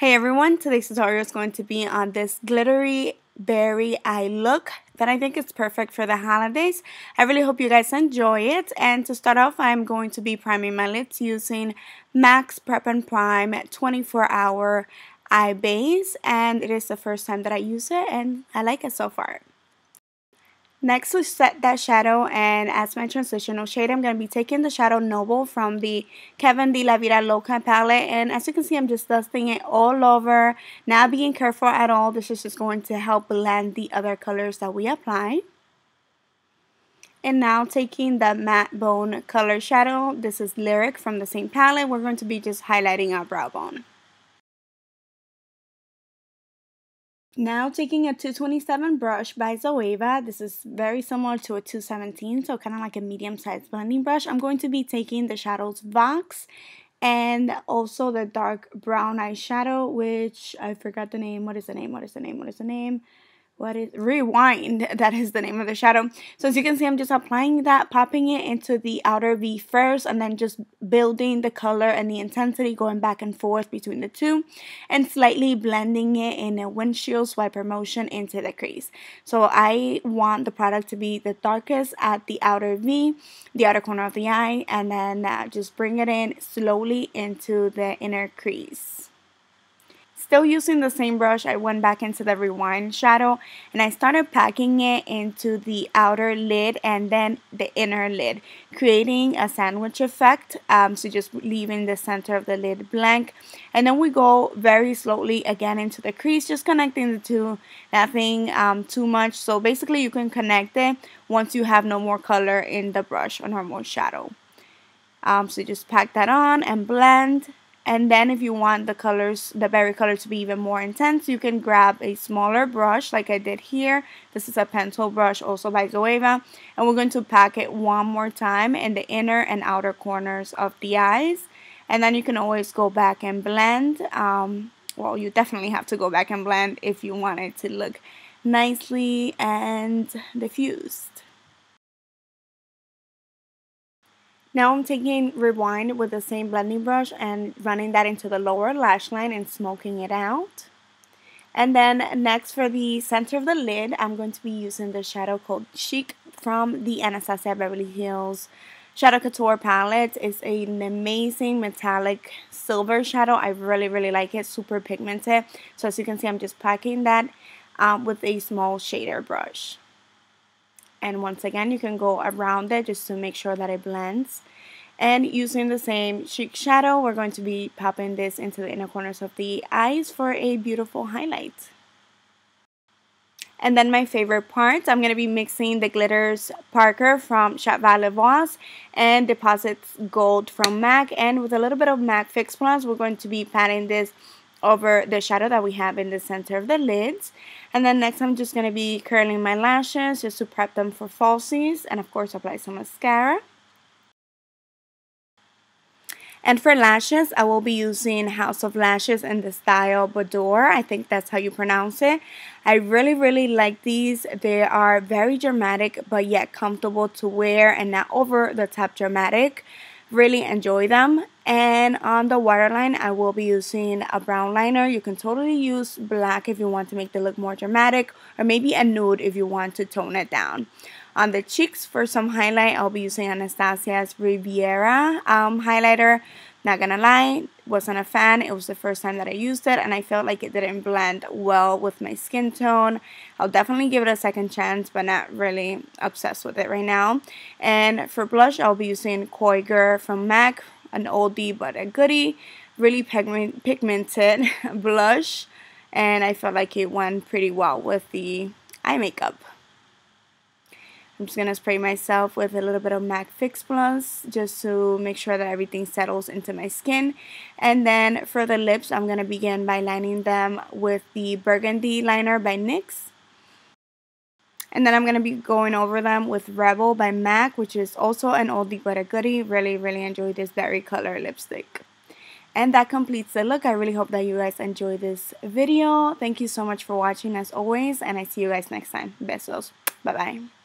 Hey everyone, today's tutorial is going to be on this glittery berry eye look that I think is perfect for the holidays. I really hope you guys enjoy it, and to start off I'm going to be priming my lids using MAC's Prep and Prime 24-hour eye base, and it is the first time that I use it and I like it so far. Next, to set that shadow and as my transitional shade, I'm going to be taking the Shadow Noble from the Kevin de la Vida Loca palette. And as you can see, I'm just dusting it all over, not being careful at all. This is just going to help blend the other colors that we apply. And now taking the Matte Bone color shadow, this is Lyric from the same palette, we're going to be just highlighting our brow bone. Now taking a 227 brush by Zoeva, this is very similar to a 217, so kind of like a medium-sized blending brush. I'm going to be taking the shadows Voss and also the dark brown eyeshadow, which I forgot the name. What is the name? Rewind, that is the name of the shadow. So as you can see, I'm just applying that, popping it into the outer V first, and then just building the color and the intensity, going back and forth between the two, and slightly blending it in a windshield swiper motion into the crease. So I want the product to be the darkest at the outer V, the outer corner of the eye, and then just bring it in slowly into the inner crease. Still using the same brush, I went back into the Rewind shadow and I started packing it into the outer lid and then the inner lid, creating a sandwich effect. So just leaving the center of the lid blank, and then we go very slowly again into the crease, just connecting the two, nothing too much. So basically you can connect it once you have no more color in the brush or normal shadow. So just pack that on and blend. And then if you want the colors, the berry color to be even more intense, you can grab a smaller brush like I did here. This is a pencil brush also by Zoeva. And we're going to pack it one more time in the inner and outer corners of the eyes. And then you can always go back and blend. Well, you definitely have to go back and blend if you want it to look nicely and diffused. Now I'm taking Rewind with the same blending brush and running that into the lower lash line and smoking it out. And then next, for the center of the lid, I'm going to be using the shadow called Chic from the Anastasia Beverly Hills Shadow Couture palette. It's an amazing metallic silver shadow. I really like it, super pigmented. So as you can see, I'm just packing that with a small shader brush. And once again, you can go around it just to make sure that it blends. And using the same Chic shadow, we're going to be popping this into the inner corners of the eyes for a beautiful highlight. And then my favorite part, I'm going to be mixing the Glitters Parker from Chat Valley Voss and Deposits Gold from MAC. And with a little bit of MAC Fix Plus, we're going to be patting this over the shadow that we have in the center of the lids. And then next, I'm just going to be curling my lashes just to prep them for falsies, and of course apply some mascara. And for lashes, I will be using House of Lashes in the style Boudoir. I think that's how you pronounce it. I really like these. They are very dramatic but yet comfortable to wear and not over the top dramatic. Really enjoy them. And on the waterline, I will be using a brown liner. You can totally use black if you want to make the look more dramatic, or maybe a nude if you want to tone it down. On the cheeks, for some highlight, I'll be using Anastasia's Riveira highlighter. Not gonna lie, wasn't a fan. It was the first time that I used it and I felt like it didn't blend well with my skin tone. I'll definitely give it a second chance, but not really obsessed with it right now. And for blush, I'll be using Coy Girl from MAC, an oldie but a goodie. Really pigmented blush, and I felt like it went pretty well with the eye makeup. I'm just going to spray myself with a little bit of MAC Fix Plus just to make sure that everything settles into my skin. And then for the lips, I'm going to begin by lining them with the Burgundy liner by NYX. And then I'm going to be going over them with Rebel by MAC, which is also an oldie but a goodie. Really enjoy this berry color lipstick. And that completes the look. I really hope that you guys enjoy this video. Thank you so much for watching as always, and I see you guys next time. Besos. Bye-bye.